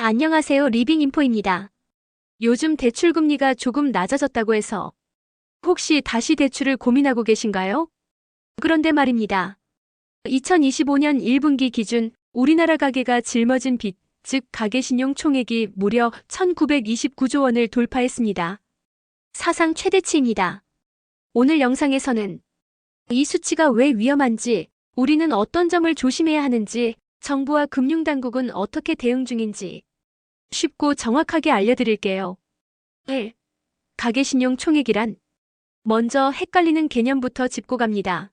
안녕하세요. 리빙인포입니다. 요즘 대출 금리가 조금 낮아졌다고 해서 혹시 다시 대출을 고민하고 계신가요? 그런데 말입니다. 2025년 1분기 기준 우리나라 가계가 짊어진 빚, 즉 가계신용 총액이 무려 1929조 원을 돌파했습니다. 사상 최대치입니다. 오늘 영상에서는 이 수치가 왜 위험한지, 우리는 어떤 점을 조심해야 하는지, 정부와 금융당국은 어떻게 대응 중인지 쉽고 정확하게 알려드릴게요. 1. 가계신용 총액이란? 먼저 헷갈리는 개념부터 짚고 갑니다.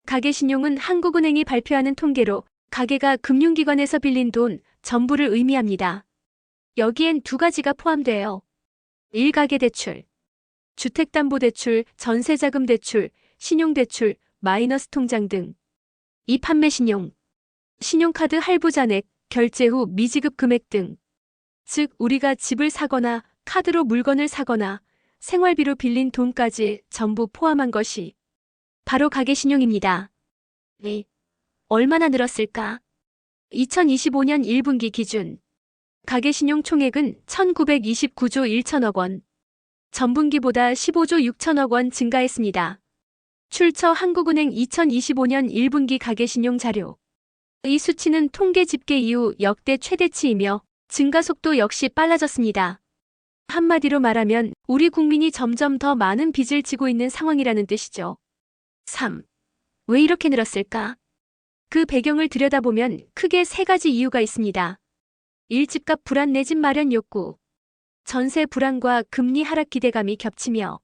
가계신용은 한국은행이 발표하는 통계로 가계가 금융기관에서 빌린 돈 전부를 의미합니다. 여기엔 두 가지가 포함돼요. 1. 가계대출, 주택담보대출, 전세자금대출, 신용대출, 마이너스 통장 등. 2. 판매신용, 신용카드 할부 잔액, 결제 후 미지급 금액 등. 즉 우리가 집을 사거나 카드로 물건을 사거나 생활비로 빌린 돈까지 전부 포함한 것이 바로 가계신용입니다. 네. 얼마나 늘었을까? 2025년 1분기 기준 가계신용 총액은 1929조 1천억 원, 전분기보다 15조 6천억 원 증가했습니다. 출처 한국은행 2025년 1분기 가계신용 자료. 이 수치는 통계 집계 이후 역대 최대치이며 증가 속도 역시 빨라졌습니다. 한마디로 말하면 우리 국민이 점점 더 많은 빚을 지고 있는 상황이라는 뜻이죠. 3. 왜 이렇게 늘었을까? 그 배경을 들여다보면 크게 세 가지 이유가 있습니다. 1. 집값 불안 내 집 마련 욕구, 전세 불안과 금리 하락 기대감이 겹치며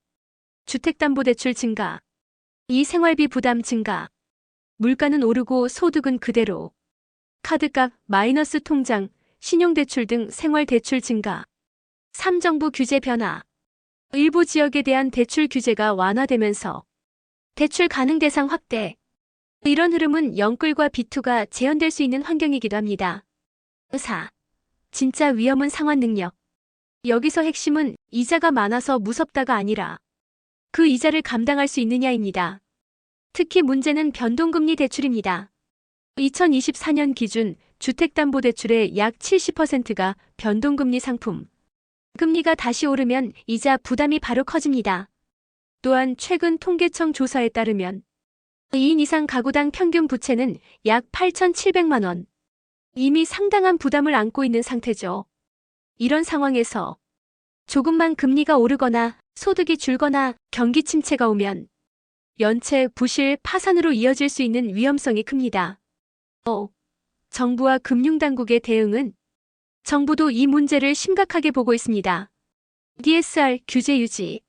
주택담보대출 증가, 2. 생활비 부담 증가, 물가는 오르고 소득은 그대로, 카드값, 마이너스 통장, 신용대출 등 생활대출 증가. 3. 정부 규제 변화. 일부 지역에 대한 대출 규제가 완화되면서 대출 가능 대상 확대. 이런 흐름은 영끌과 비투가 재현될 수 있는 환경이기도 합니다. 4. 진짜 위험은 상환 능력. 여기서 핵심은 이자가 많아서 무섭다가 아니라 그 이자를 감당할 수 있느냐입니다. 특히 문제는 변동금리 대출입니다. 2024년 기준 주택담보대출의 약 70%가 변동금리 상품. 금리가 다시 오르면 이자 부담이 바로 커집니다. 또한 최근 통계청 조사에 따르면 2인 이상 가구당 평균 부채는 약 8,700만 원. 이미 상당한 부담을 안고 있는 상태죠. 이런 상황에서 조금만 금리가 오르거나 소득이 줄거나 경기 침체가 오면 연체, 부실, 파산으로 이어질 수 있는 위험성이 큽니다. 정부와 금융당국의 대응은? 정부도 이 문제를 심각하게 보고 있습니다. DSR 규제 유지,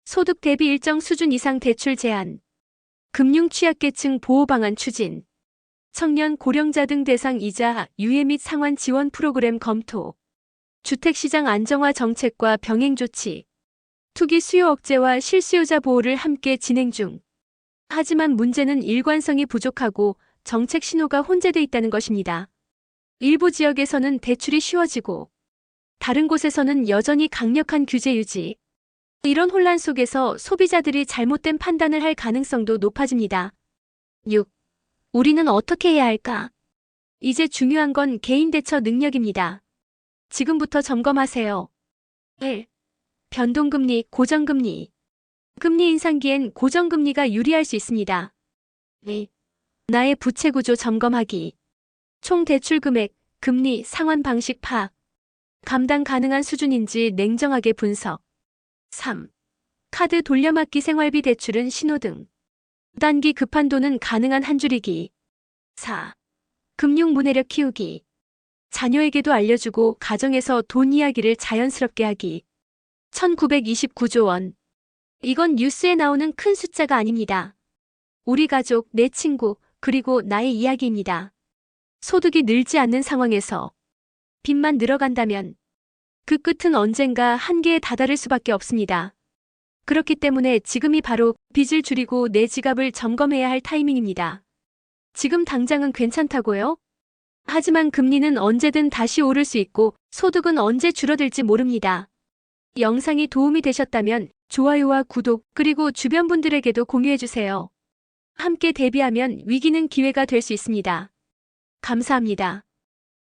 소득 대비 일정 수준 이상 대출 제한, 금융 취약계층 보호 방안 추진, 청년 고령자 등 대상 이자 유예 및 상환 지원 프로그램 검토, 주택시장 안정화 정책과 병행 조치, 투기 수요 억제와 실수요자 보호를 함께 진행 중. 하지만 문제는 일관성이 부족하고 정책 신호가 혼재돼 있다는 것입니다. 일부 지역에서는 대출이 쉬워지고 다른 곳에서는 여전히 강력한 규제 유지. 이런 혼란 속에서 소비자들이 잘못된 판단을 할 가능성도 높아집니다. 6. 우리는 어떻게 해야 할까? 이제 중요한 건 개인 대처 능력입니다. 지금부터 점검하세요. 1. 변동금리, 고정금리. 금리 인상기엔 고정금리가 유리할 수 있습니다. 2. 나의 부채 구조 점검하기. 총 대출 금액, 금리, 상환 방식 파악. 감당 가능한 수준인지 냉정하게 분석. 3. 카드 돌려막기 생활비 대출은 신호등. 단기 급한 돈은 가능한 한 줄이기. 4. 금융 문해력 키우기. 자녀에게도 알려주고 가정에서 돈 이야기를 자연스럽게 하기. 1929조 원. 이건 뉴스에 나오는 큰 숫자가 아닙니다. 우리 가족, 내 친구, 그리고 나의 이야기입니다. 소득이 늘지 않는 상황에서 빚만 늘어간다면 그 끝은 언젠가 한계에 다다를 수밖에 없습니다. 그렇기 때문에 지금이 바로 빚을 줄이고 내 지갑을 점검해야 할 타이밍입니다. 지금 당장은 괜찮다고요? 하지만 금리는 언제든 다시 오를 수 있고 소득은 언제 줄어들지 모릅니다. 영상이 도움이 되셨다면 좋아요와 구독 그리고 주변 분들에게도 공유해주세요. 함께 대비하면 위기는 기회가 될 수 있습니다. 감사합니다.